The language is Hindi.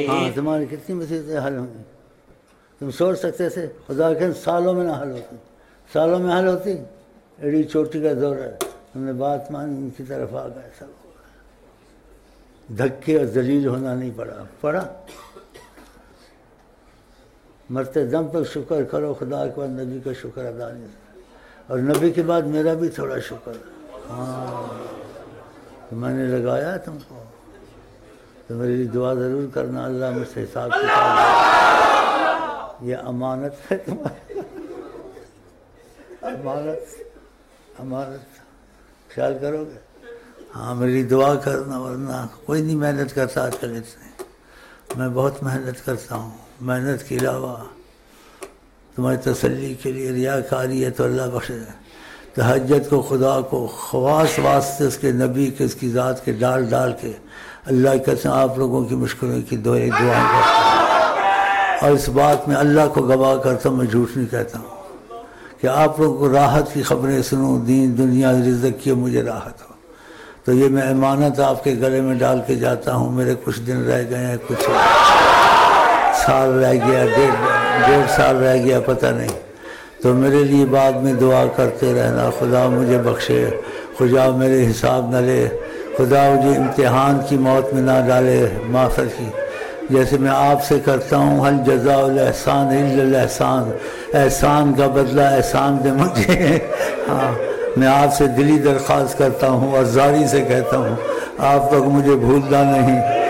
हाँ तुम्हारी कितनी मुसीबतें हल होंगी, तुम सोच सकते थे, खुदा के सालों में ना हल होती, सालों में हल होती। एड़ी चोटी का दौर है, तुमने बात मानी, उनकी तरफ आ गए, सब हो गए। धक्के और जलील होना नहीं पड़ा। मरते दम तक शुक्र करो खुदा के बाद, नबी का शुक्र अदा नहीं, और नबी के बाद मेरा भी थोड़ा शुक्र। हाँ तो मैंने लगाया तुमको, तो मेरी दुआ ज़रूर करना, अल्लाह मुझसे हिसाब किताब, ये अमानत है तुम्हारी, अमानत ख्याल करोगे। हाँ मेरी दुआ करना, वरना कोई नहीं मेहनत करता आजकल इतने, मैं बहुत मेहनत करता हूँ। मेहनत के अलावा तुम्हारी तसल्ली के लिए रियाकारी है तो अल्लाह बख्शे। तहज्जुद को खुदा को ख़वास वास्ते उसके नबी के उसकी ज़ात के डाल के अल्लाह की कसम आप लोगों की मुश्किलों की दुआएं करता हूँ, और इस बात में अल्लाह को गवाह करता हूँ, मैं झूठ नहीं कहता हूँ कि आप लोगों को राहत की खबरें सुनूँ, दीन दुनिया रिज़्क़ की मुझे राहत हो। तो ये मैं अमानत आपके गले में डाल के जाता हूँ। मेरे कुछ दिन रह गए हैं, कुछ साल रह गया, डेढ़ साल रह गया, पता नहीं। तो मेरे लिए बाद में दुआ करते रहना, खुदा मुझे बख्शे, खुदा मेरे हिसाब न ले, खुदा मुझे इम्तिहान की मौत में ना डाले, माफ़त की। जैसे मैं आपसे करता हूँ, हल जज़ाउल एहसान इल्लल एहसान, एहसान का बदला एहसान दे मुझे। हाँ मैं आपसे दिली दरख्वास्त करता हूँ और जारी से कहता हूँ, आप लोग मुझे भूलना नहीं।